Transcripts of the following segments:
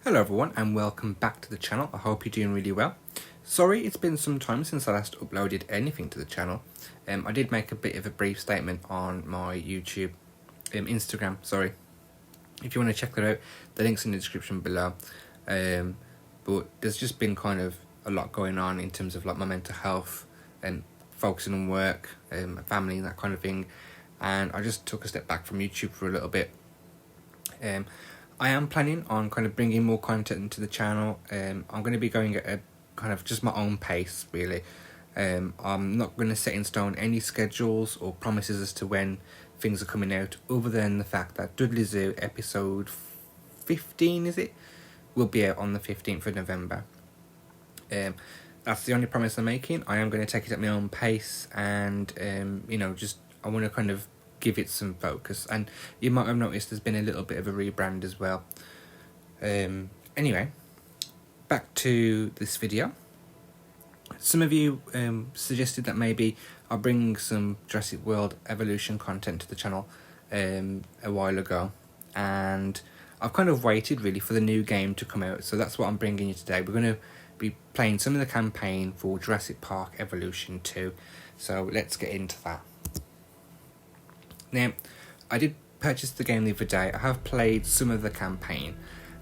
Hello everyone and welcome back to the channel. I hope you're doing really well. Sorry it's been some time since I last uploaded anything to the channel. I did make a bit of a brief statement on my YouTube, Instagram, sorry. If you want to check that out, the link's in the description below. But there's just been kind of a lot going on in terms of like my mental health and focusing on work, family and that kind of thing. And I just took a step back from YouTube for a little bit. I am planning on kind of bringing more content into the channel. I'm going to be going at a kind of just my own pace, really. I'm not going to set in stone any schedules or promises as to when things are coming out, other than the fact that Dudley Zoo episode 15, is it? Will be out on the 15th of November. That's the only promise I'm making. I am going to take it at my own pace and, just I want to kind of give it some focus. And you might have noticed there's been a little bit of a rebrand as well. Anyway, back to this video. Some of you suggested that maybe I'll bring some Jurassic World Evolution content to the channel a while ago, and I've kind of waited really for the new game to come out, so that's what I'm bringing you today. We're going to be playing some of the campaign for Jurassic Park Evolution 2, so let's get into that. Now, I did purchase the game the other day. I have played some of the campaign,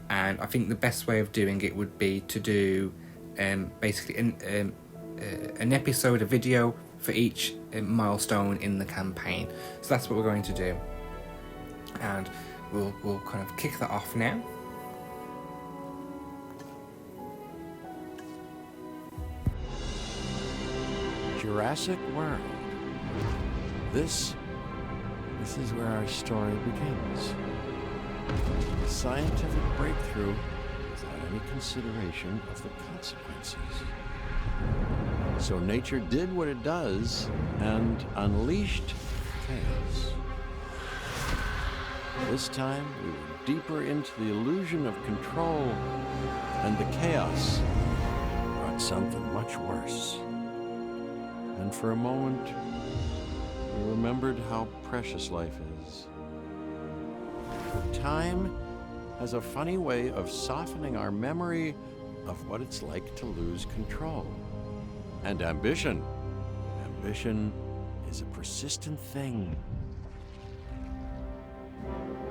and I think the best way of doing it would be to do basically an episode, a video for each milestone in the campaign. So that's what we're going to do, and we'll kind of kick that off now. Jurassic World. This is where our story begins. A scientific breakthrough without any consideration of the consequences. So nature did what it does and unleashed chaos. This time we were deeper into the illusion of control, and the chaos brought something much worse. And for a moment, we remembered how precious life is. Time has a funny way of softening our memory of what it's like to lose control. And ambition. Ambition is a persistent thing.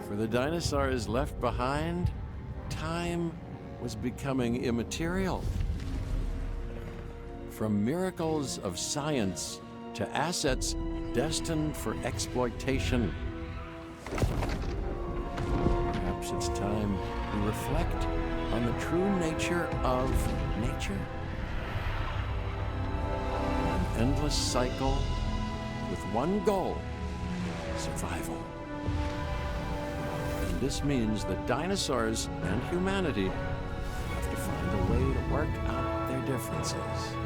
For the dinosaurs left behind, time was becoming immaterial. From miracles of science to assets destined for exploitation. Perhaps it's time we reflect on the true nature of nature. An endless cycle with one goal: survival. And this means that dinosaurs and humanity have to find a way to work out their differences.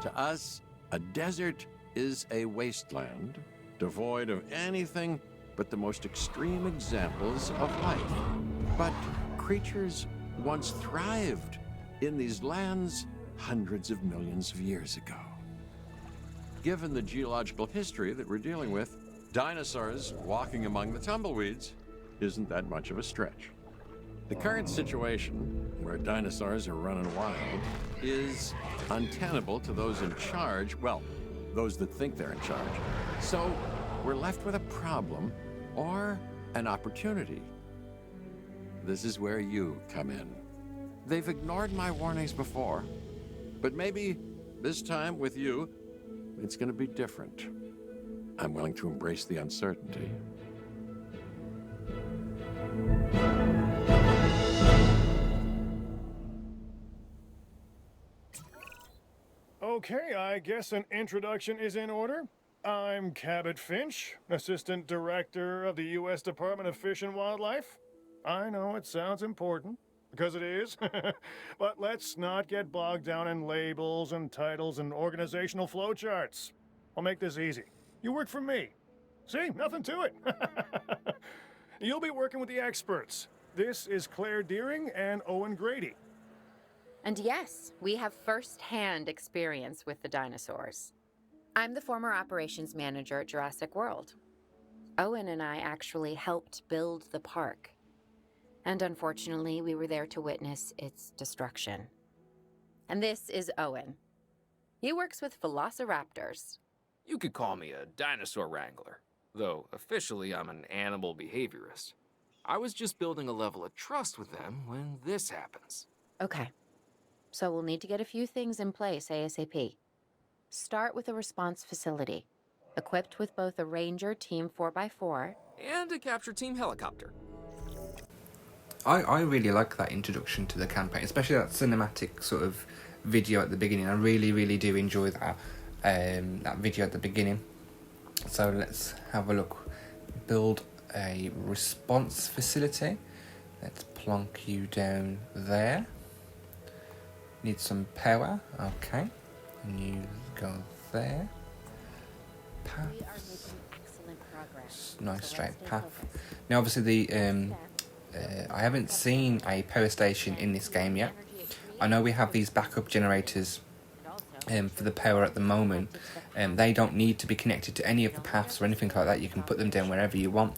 To us, a desert is a wasteland, devoid of anything but the most extreme examples of life. But creatures once thrived in these lands hundreds of millions of years ago. Given the geological history that we're dealing with, dinosaurs walking among the tumbleweeds isn't that much of a stretch. The current situation, where dinosaurs are running wild, is untenable to those in charge, well, those that think they're in charge. So we're left with a problem or an opportunity. This is where you come in. They've ignored my warnings before, but maybe this time with you, it's going to be different. I'm willing to embrace the uncertainty. Okay, I guess an introduction is in order. I'm Cabot Finch, Assistant Director of the U.S. Department of Fish and Wildlife. I know it sounds important, because it is, but let's not get bogged down in labels and titles and organizational flowcharts. I'll make this easy. You work for me. See, nothing to it. You'll be working with the experts. This is Claire Deering and Owen Grady. And yes, we have first-hand experience with the dinosaurs. I'm the former operations manager at Jurassic World. Owen and I actually helped build the park. And unfortunately, we were there to witness its destruction. And this is Owen. He works with velociraptors. You could call me a dinosaur wrangler, though officially I'm an animal behaviorist. I was just building a level of trust with them when this happens. Okay. So we'll need to get a few things in place ASAP. Start with a response facility, equipped with both a Ranger Team 4x4 And a capture team helicopter. I really like that introduction to the campaign, especially that cinematic sort of video at the beginning. I really do enjoy that that video at the beginning. So let's have a look. Build a response facility. Let's plonk you down there. Need some power. Okay. And you go there. Path. We are making excellent progress. Nice So straight let's stay path. focused. Now obviously the I haven't seen a power station in this game yet. I know we have these backup generators for the power at the moment. They don't need to be connected to any of the paths or anything like that. You can put them down wherever you want.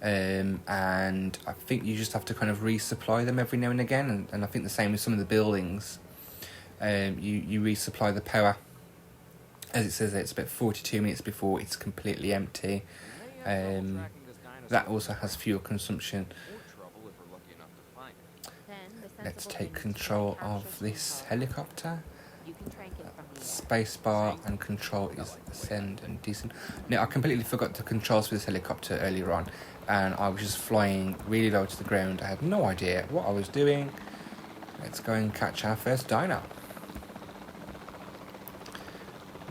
And I think you just have to kind of resupply them every now and again. And I think the same with some of the buildings. You resupply the power. As it says, it's about 42 minutes before it's completely empty. That also has fuel consumption. Let's take control of this helicopter. Spacebar and control is ascend and descend. Now I completely forgot the controls for this helicopter earlier on, and I was just flying really low to the ground. I had no idea what I was doing. Let's go and catch our first dino.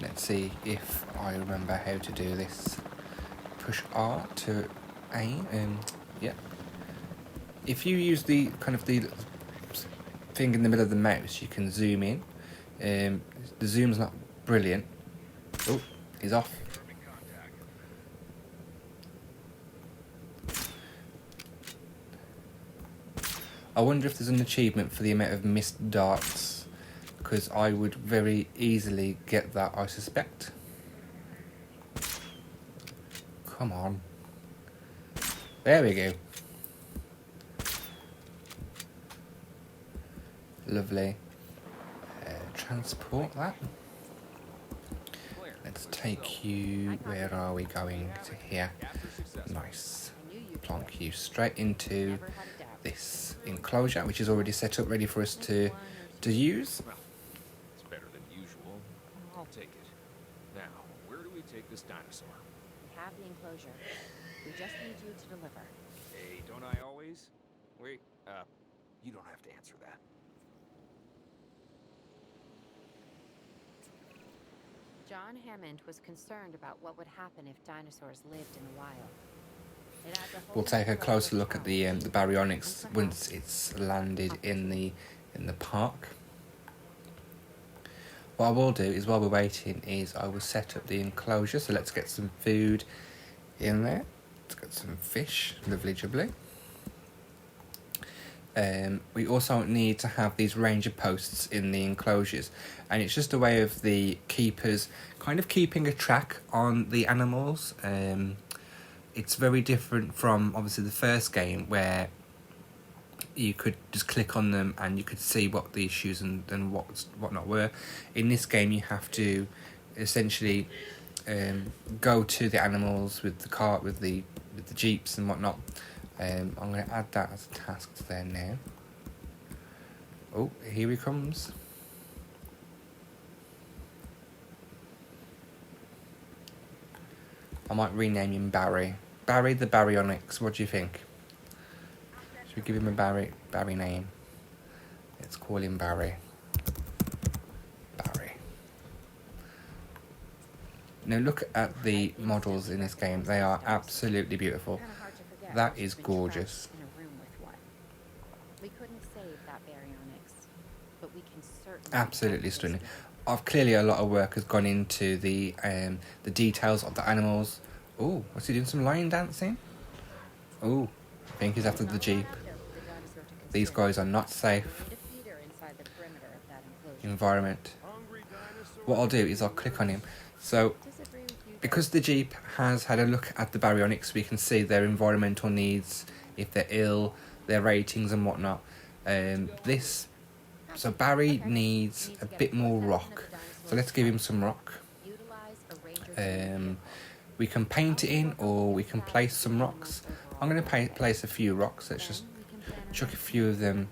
Let's see if I remember how to do this. Push R to aim. Yeah. If you use the kind of the thing in the middle of the mouse, you can zoom in. The zoom's not brilliant. Oh, he's off. I wonder if there's an achievement for the amount of missed darts, because I would very easily get that, I suspect. Come on. There we go. Lovely. Transport that. Let's take you. Where are we going? To here. Nice. Plonk you straight into this enclosure, which is already set up, ready for us to use. It's better than usual. I'll take it. Now, where do we take this dinosaur? We have the enclosure. We just need you to deliver. Hey, don't I always? Wait, you don't have to answer that. John Hammond was concerned about what would happen if dinosaurs lived in the wild. It adds a whole We'll take a new closer level of look at the challenge. Baryonyx once it's landed in the park. What I will do is, while we're waiting, is I will set up the enclosure. So let's get some food in there. Let's get some fish, lovely jubbly. We also need to have these ranger posts in the enclosures, and it's just a way of the keepers kind of keeping a track on the animals. It's very different from obviously the first game, where you could just click on them and you could see what the issues and what not were. In this game, you have to essentially go to the animals with the cart, with the jeeps and whatnot. I'm going to add that as a task to there now. Oh, here he comes. I might rename him Barry. Barry the Baryonyx. What do you think? Should we give him a Barry name? Let's call him Barry. Barry. Now look at the models in this game. They are absolutely beautiful. Kinda hard to forget That we've is been gorgeous. trapped in a room with one. We couldn't save that Baryonyx, but we can certainly Absolutely help this stunning. one. Clearly a lot of work has gone into the details of the animals. Oh, what's he doing? Some lion dancing? Oh, I think he's after the Jeep. These guys are not safe environment. What I'll do is I'll click on him. So, because the Jeep has had a look at the Baryonyx, we can see their environmental needs, if they're ill, their ratings and whatnot. So Barry needs a bit more rock. So let's give him some rock. We can paint it in, or we can place some rocks. I'm going to place a few rocks. Let's just chuck a few of them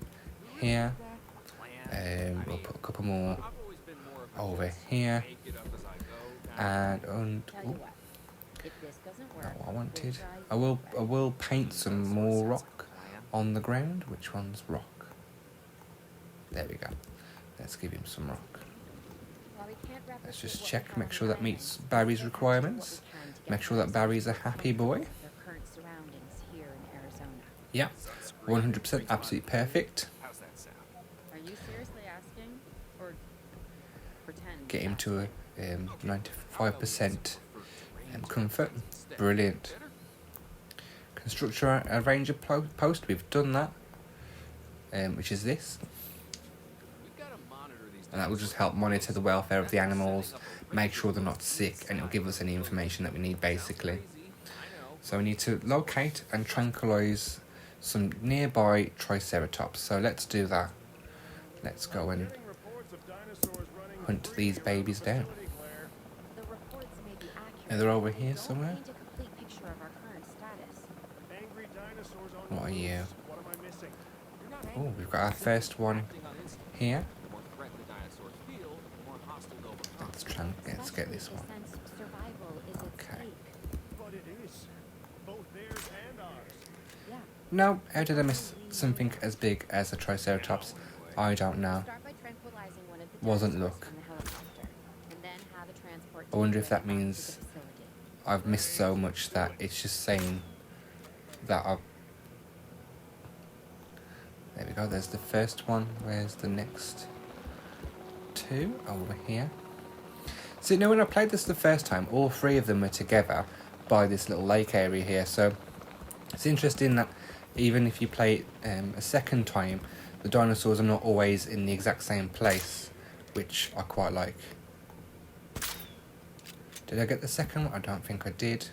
here. We'll put a couple more over here. And not what I wanted. I will paint some more rock on the ground. Which one's rock? There we go. Let's give him some rock. Let's just check, make sure that meets Barry's requirements. Make sure that Barry's a happy boy. Yeah, 100%, absolutely perfect. Get him to a 95% comfort. Brilliant. Construct a ranger post. We've done that, which is this. And that will just help monitor the welfare of the animals, make sure they're not sick, and it'll give us any information that we need, basically. So we need to locate and tranquilize some nearby Triceratops. So let's do that. Let's go and hunt these babies down. And they're over here somewhere. What are you? Oh, we've got our first one here. Let's get this one. Okay. No, how did I miss something as big as a Triceratops? I don't know. Wasn't luck. I wonder if that means I've missed so much that it's just saying that I've... There we go, there's the first one. Where's the next two? Over here. So, you know, when I played this the first time, all three of them were together by this little lake area here. So, it's interesting that even if you play it a second time, the dinosaurs are not always in the exact same place, which I quite like. Did I get the second one? I don't think I did.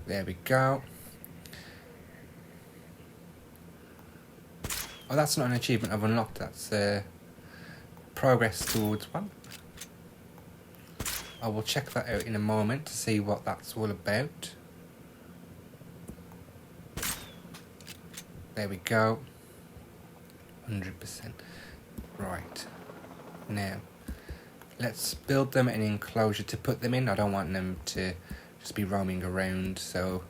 There we go. Oh, that's not an achievement I've unlocked. That's progress towards one. I will check that out in a moment to see what that's all about. There we go. 100%. Right. Now, let's build them an enclosure to put them in. I don't want them to just be roaming around, so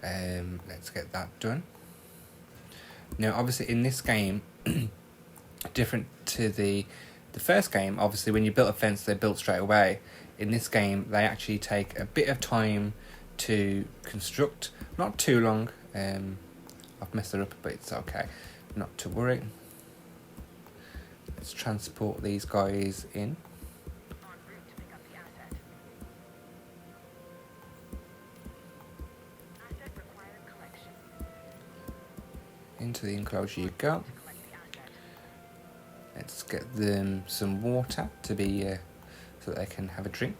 let's get that done. Now, obviously, in this game, different to the first game, obviously, when you built a fence, they're built straight away. In this game, they actually take a bit of time to construct. Not too long. I've messed it up, but it's okay. Not to worry. Let's transport these guys in. Into the enclosure you go. Let's get them some water to be so that they can have a drink.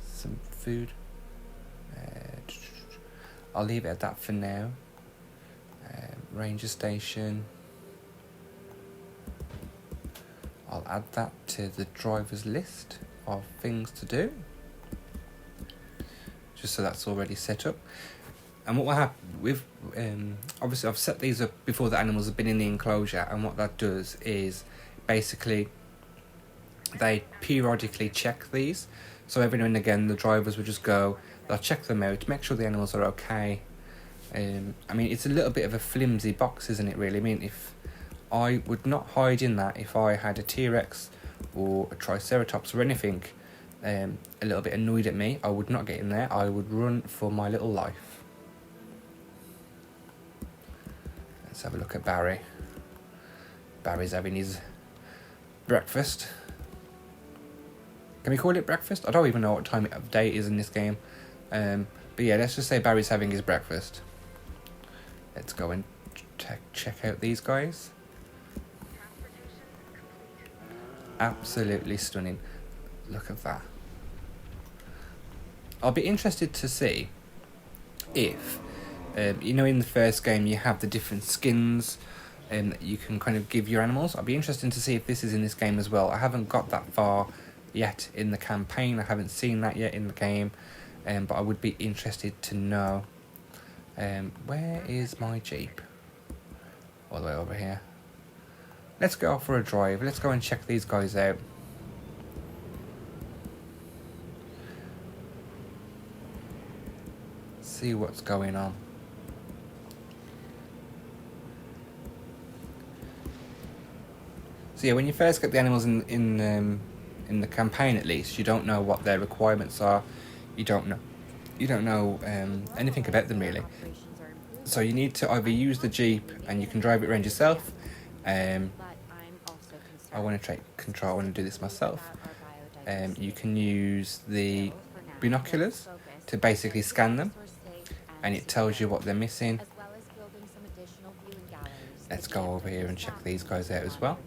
Some food. I'll leave it at that for now. Ranger station. I'll add that to the driver's list of things to do, just so that's already set up. And what will happen with, obviously I've set these up before the animals have been in the enclosure, and what that does is basically they periodically check these. So every now and again the drivers will just go, they'll check them out, make sure the animals are okay. I mean, it's a little bit of a flimsy box, isn't it, really? I mean, if I would not hide in that if I had a T-Rex or a Triceratops or anything a little bit annoyed at me, I would not get in there. I would run for my little life. Let's have a look at Barry. Barry's having his breakfast. Can we call it breakfast? I don't even know what time of day it is in this game. But yeah, let's just say Barry's having his breakfast. Let's go and check out these guys. Absolutely stunning. Look at that. I'll be interested to see if, you know, in the first game you have the different skins that you can kind of give your animals. I'll be interested to see if this is in this game as well. I haven't got that far yet in the campaign. I haven't seen that yet in the game. But I would be interested to know. Where is my Jeep? All the way over here. Let's go for a drive. Let's go and check these guys out. See what's going on. So yeah, when you first get the animals in the campaign, at least, you don't know what their requirements are. You don't know anything about them really. So you need to either use the Jeep and you can drive it around yourself. I want to take control. I want to do this myself. You can use the binoculars to basically scan them, and it tells you what they're missing. Let's go over here and check these guys out as well.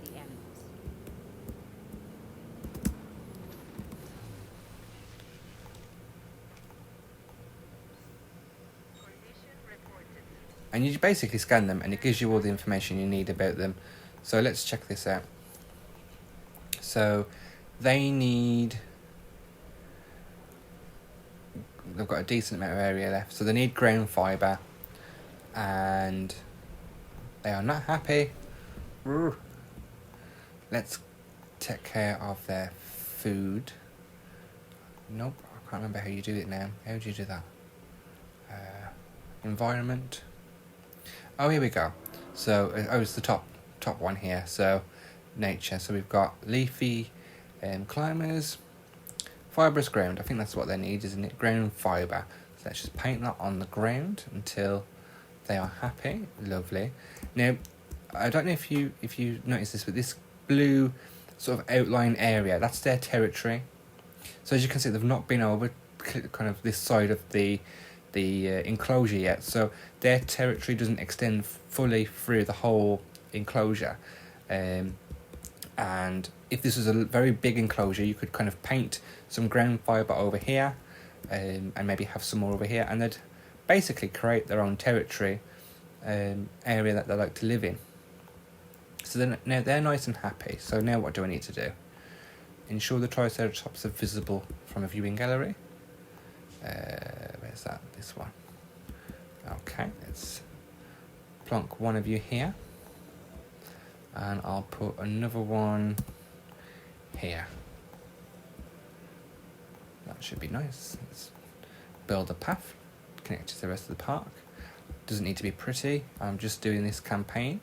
And you basically scan them and it gives you all the information you need about them. So let's check this out. So they've got a decent amount of area left. So they need ground fibre and they are not happy. Let's take care of their food. Nope, I can't remember how you do it now. How do you do that? Environment. Oh, here we go. So, it's the top one here. So, nature. So we've got leafy climbers, fibrous ground. I think that's what they need, isn't it? Ground fibre. So let's just paint that on the ground until they are happy. Lovely. Now, I don't know if you notice this, but this blue sort of outline area, that's their territory. So as you can see, they've not been over kind of this side of the enclosure yet, so their territory doesn't extend fully through the whole enclosure. And if this was a very big enclosure, you could kind of paint some ground fibre over here, and maybe have some more over here, and they'd basically create their own territory area that they like to live in. So now they're nice and happy. So now what do I need to do? Ensure the Triceratops are visible from a viewing gallery. Where's that? This one. Okay, let's plonk one of you here. And I'll put another one here. That should be nice. Let's build a path, connect to the rest of the park. Doesn't need to be pretty. I'm just doing this campaign.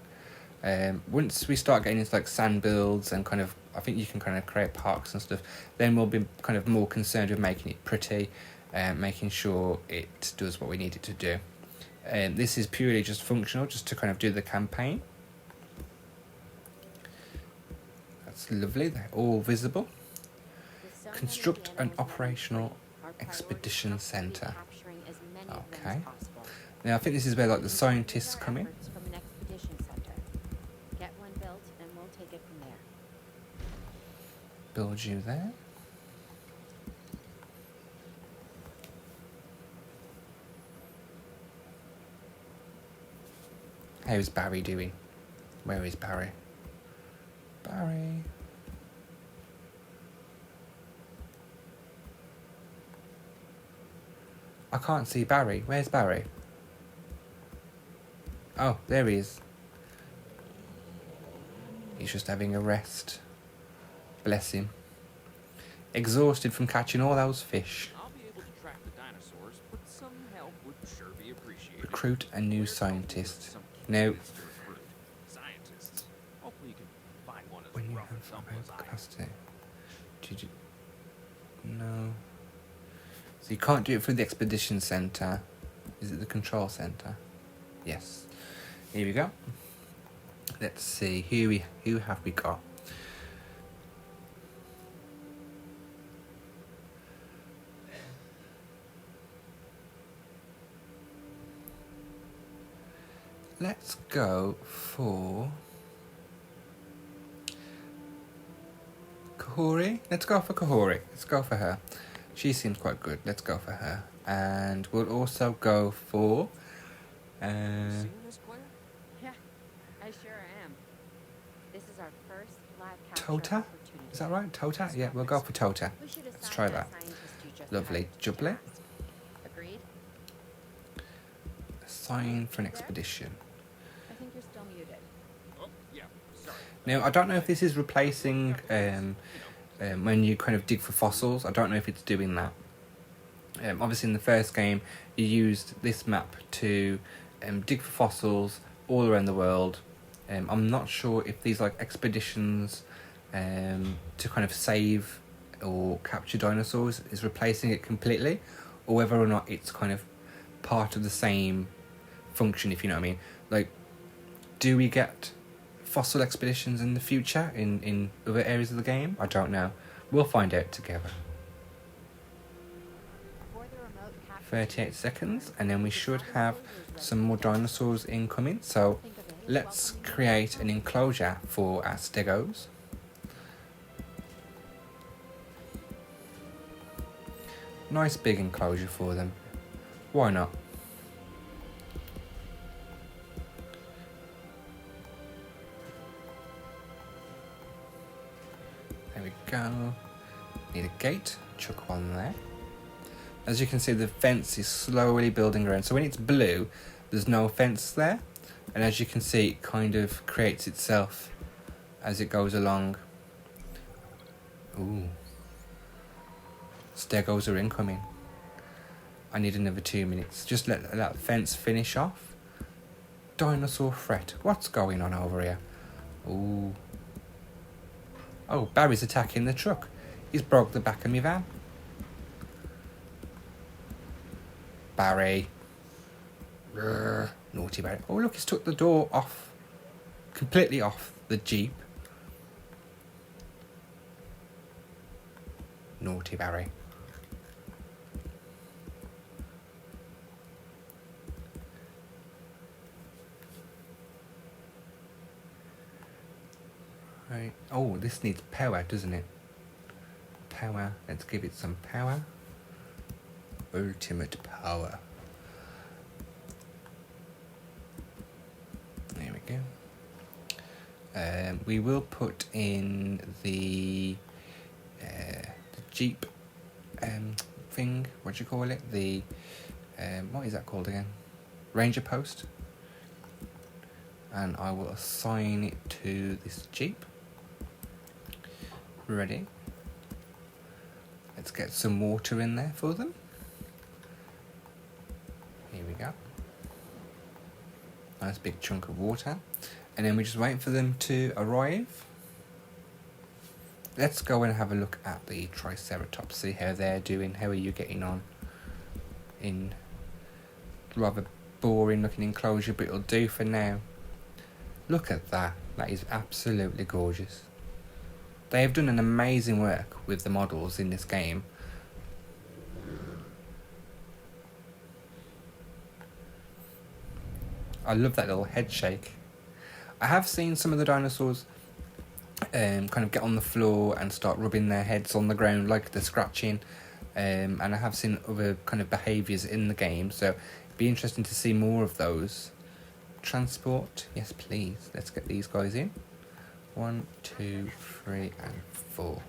Once we start getting into like sand builds and kind of, I think you can kind of create parks and stuff, then we'll be kind of more concerned with making it pretty, making sure it does what we need it to do. This is purely just functional, just to kind of do the campaign. That's lovely, they're all visible. Construct an operational expedition centre. Okay. Now I think this is where like the scientists come in. Get one built and we'll take it from there. Build you there. How's Barry doing? Where is Barry? Barry. I can't see Barry. Where's Barry? Oh, there he is. He's just having a rest. Bless him. Exhausted from catching all those fish. I'll be able to track the dinosaurs, but some help would sure be appreciated. Recruit a new scientist. Now, Scientists. Hopefully you can find one as when you rough and have tumble as I am. capacity, did you? No. So you can't do it through the expedition centre. Is it the control centre? Yes. Here we go. Let's see, who have we got? Let's go for Kahori. Let's go for Kahori. Let's go for her. She seems quite good. Let's go for her. And we'll also go for Seen this player? Yeah, I sure am. This is our first live capture Tota? opportunity. Is that right? Tota? Yeah, we'll go for Tota. We should Let's assign try the that. scientist you just Lovely. hired to Jubbly. task. Agreed? Sign for an expedition. I think you're still muted. Oh, yeah, sorry. Now, I don't know if this is replacing when you kind of dig for fossils. I don't know if it's doing that. Obviously, in the first game, you used this map to dig for fossils all around the world. I'm not sure if these like expeditions to kind of save or capture dinosaurs is replacing it completely, or whether or not it's kind of part of the same function, if you know what I mean. Like, do we get fossil expeditions in the future in other areas of the game? I don't know. We'll find out together. For the remote capture 38 seconds, and then we should have some more dinosaurs incoming. So let's create an enclosure for our stegos. Nice big enclosure for them. Why not? There we go. Need a gate. Chuck one there. As you can see, the fence is slowly building around. So when it's blue, there's no fence there. And as you can see, it kind of creates itself as it goes along. Ooh. Stegos are incoming. I need another 2 minutes. Just let that fence finish off. Dinosaur threat. What's going on over here? Ooh. Oh, Barry's attacking the truck. He's broke the back of my van. Barry. Urgh, naughty Barry. Oh, look, he's took the door off. Completely off the Jeep. Naughty Barry. Right. Oh, this needs power, doesn't it? Power. Let's give it some power. Ultimate power. There we go. We will put in the Jeep thing. What do you call it? The what is that called again? Ranger post. And I will assign it to this Jeep. Ready. Let's get some water in there for them. Here we go. Nice big chunk of water. And then we just wait for them to arrive. Let's go and have a look at the Triceratops, see how they're doing. How are you getting on? In rather boring looking enclosure, but it'll do for now. Look at that. That is absolutely gorgeous. They have done an amazing work with the models in this game. I love that little head shake. I have seen some of the dinosaurs kind of get on the floor and start rubbing their heads on the ground like they're scratching. And I have seen other kind of behaviours in the game, so it'd be interesting to see more of those. Transport, yes please. Let's get these guys in. 1, 2, 3, and 4.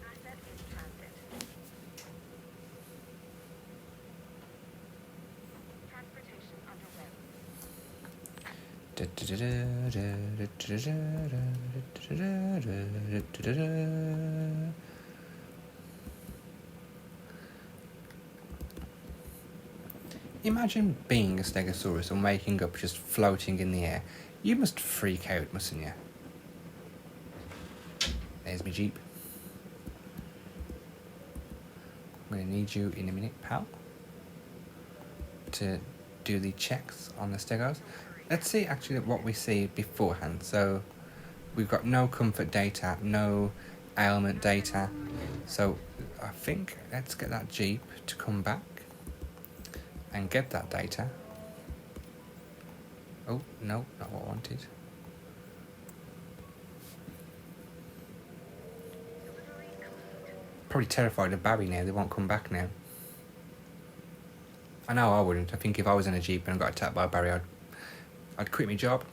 Imagine being a Stegosaurus and waking up just floating in the air. You must freak out, mustn't you? There's my Jeep. I'm going to need you in a minute, pal, to do the checks on the Stegos. Let's see actually what we see beforehand. So we've got no comfort data, no ailment data. So I think let's get that Jeep to come back and get that data. Oh, no, not what I wanted. Probably terrified of Barry now, they won't come back now. I know I wouldn't. I think if I was in a Jeep and got attacked by Barry, I'd quit my job.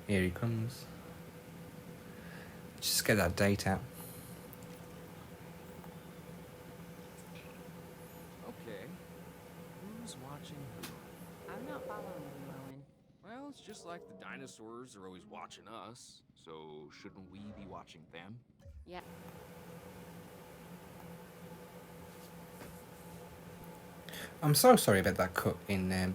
Here he comes. Just get that date out. Okay. Who's watching who? I'm not following you, Owen. Well, it's just like the dinosaurs are always watching us, so shouldn't we be watching them? Yeah. I'm so sorry about that cut in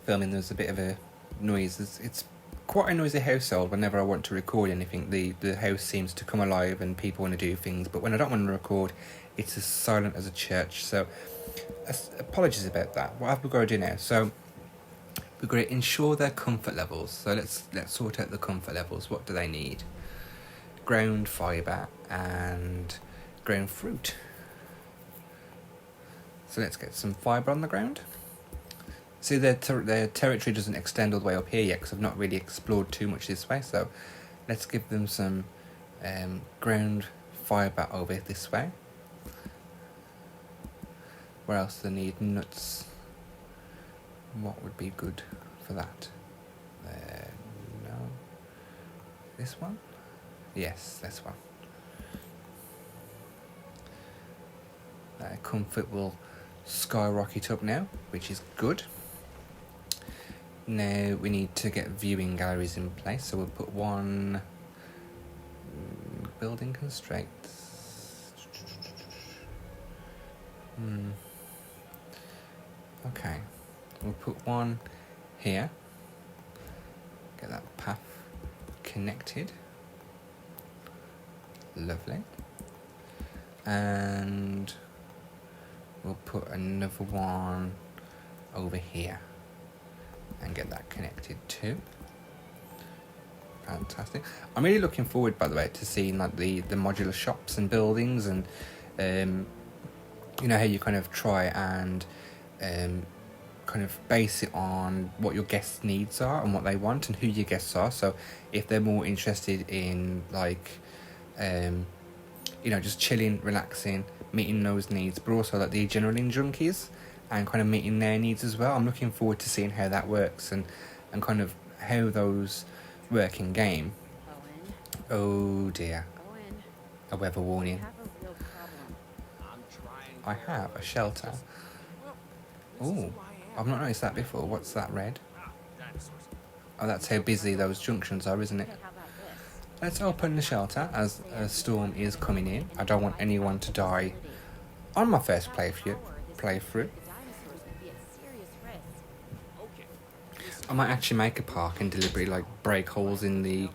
filming. There's a bit of a noise. It's quite a noisy household. Whenever I want to record anything, the house seems to come alive and people want to do things. But when I don't want to record, it's as silent as a church. So apologies about that. What have we got to do now? So we've got to ensure their comfort levels. So let's sort out the comfort levels. What do they need? Ground fibre and ground fruit. So let's get some fibre on the ground. See, their territory doesn't extend all the way up here yet because I've not really explored too much this way. So let's give them some ground fibre over this way. Where else do they need? Nuts. What would be good for that? No. This one? Yes, this one. Comfort will skyrocket up now, which is good. Now we need to get viewing galleries in place, so we'll put one building constraints. Okay, we'll put one here. Get that path connected. Lovely. And we'll put another one over here and get that connected too. Fantastic. I'm really looking forward, by the way, to seeing like the modular shops and buildings, and you know how you kind of try and kind of base it on what your guests' needs are and what they want and who your guests are. So if they're more interested in like you know, just chilling, relaxing, meeting those needs, but also like the adrenaline junkies and kind of meeting their needs as well. I'm looking forward to seeing how that works and kind of how those work in game. Owen. Oh dear. Owen. A weather warning. You have a real problem. I'm trying. I have a shelter. Well, this is Oh, who I I've am. not noticed that before. What's that red? Dinosaurs. Oh, that's how busy those junctions are, isn't it? Okay, how about this? Let's open the shelter as a storm is coming in. I don't want anyone to die on my first playthrough. The dinosaurs would be at serious risk. Okay. I might actually make a park and deliberately like break holes in the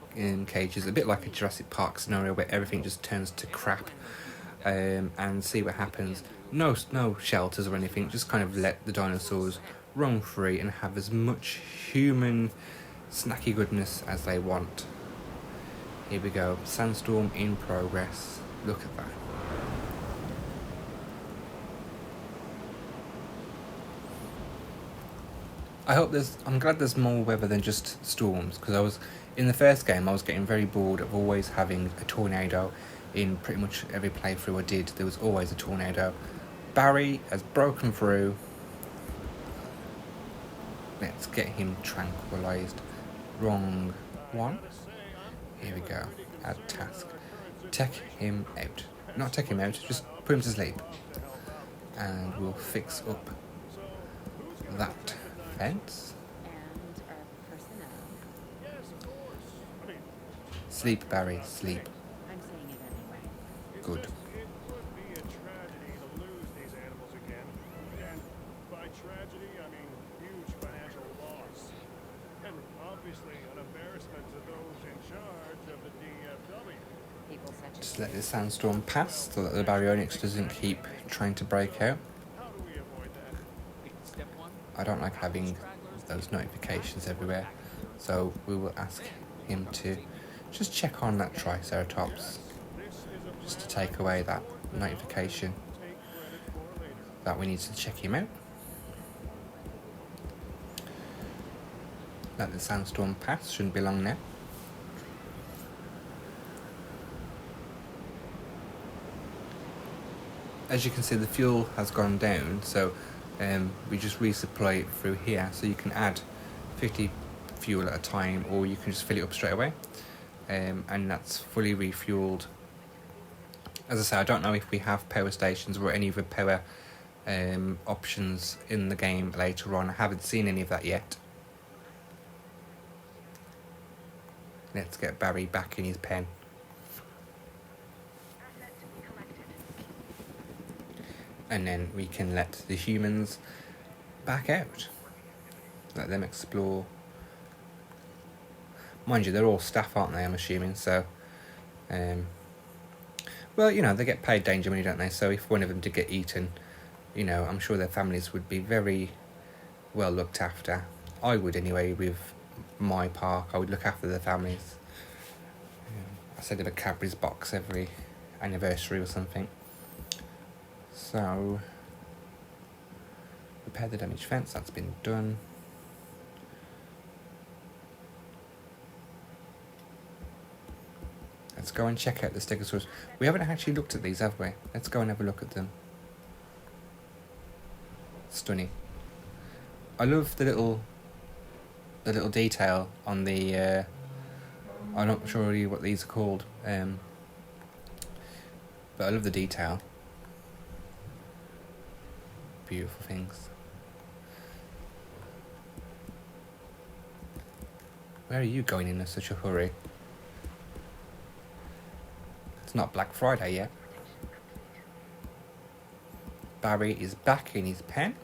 cages, a bit like a Jurassic Park scenario where everything just turns to crap, and see what happens. No shelters or anything. Just kind of let the dinosaurs roam free and have as much human snacky goodness as they want. Here we go. Sandstorm in progress. Look at that. I'm glad there's more weather than just storms, because in the first game I was getting very bored of always having a tornado. In pretty much every playthrough I did, there was always a tornado. Barry has broken through. Let's get him tranquilized. Wrong one. Here we go. Add task. Take him out. Not take him out, just put him to sleep. And we'll fix up that fence. And our personnel. Sleep, Barry, sleep. I'm saying it anyway. Good. It would be a tragedy to lose these animals again. And by tragedy, I mean huge financial loss. And obviously an embarrassment to those in charge of the DFW. He Just let this sandstorm pass so that the Baryonyx doesn't keep trying to break out. How do we avoid that? I don't like having those notifications everywhere, so we will ask him to just check on that Triceratops, just to take away that notification that we need to check him out. Let the sandstorm pass, shouldn't be long now. As you can see, the fuel has gone down, so we just resupply it through here, so you can add 50 fuel at a time, or you can just fill it up straight away, and that's fully refueled. As I say, I don't know if we have power stations or any other power options in the game later on. I haven't seen any of that yet. Let's get Barry back in his pen. And then we can let the humans back out. Let them explore. Mind you, they're all staff, aren't they, I'm assuming, so... well, you know, they get paid danger money, don't they? So if one of them did get eaten, you know, I'm sure their families would be very well looked after. I would anyway, with my park. I would look after their families. I send them a Cadbury's box every anniversary or something. So, repair the damaged fence, that's been done. Let's go and check out the Stegosaurus. We haven't actually looked at these, have we? Let's go and have a look at them. Stunning. I love the little detail on the I'm not sure really what these are called, but I love the detail. Beautiful things. Where are you going in such a hurry? It's not Black Friday yet. Barry is back in his pen.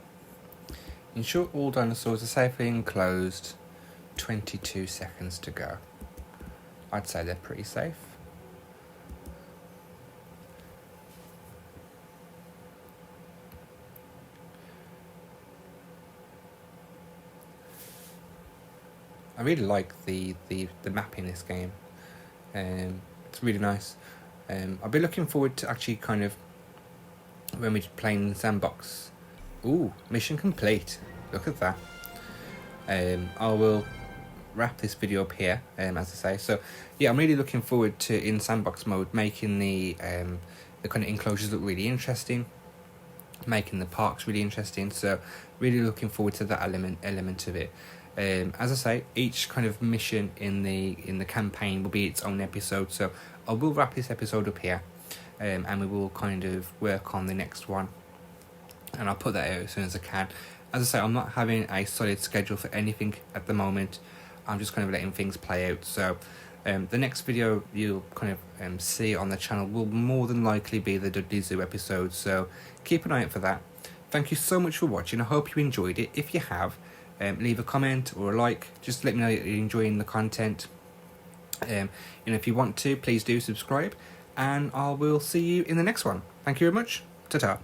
Ensure all dinosaurs are safely enclosed. 22 seconds to go. I'd say they're pretty safe. I really like the map in this game. It's really nice. I'll be looking forward to actually kind of when we're playing in the sandbox. Ooh, mission complete. Look at that. I will wrap this video up here, as I say. So yeah, I'm really looking forward to, in sandbox mode, making the kind of enclosures look really interesting, making the parks really interesting. So really looking forward to that element of it. As I say, each kind of mission in the campaign will be its own episode, so I will wrap this episode up here, and we will kind of work on the next one, and I'll put that out as soon as I can. As I say, I'm not having a solid schedule for anything at the moment. I'm just kind of letting things play out. So the next video you'll kind of see on the channel will more than likely be the Dudley Zoo episode, so keep an eye out for that. Thank you so much for watching. I hope you enjoyed it. If you have, leave a comment or a like. Just let me know that you're enjoying the content. And if you want to, please do subscribe, and I will see you in the next one. Thank you very much. Ta-ta.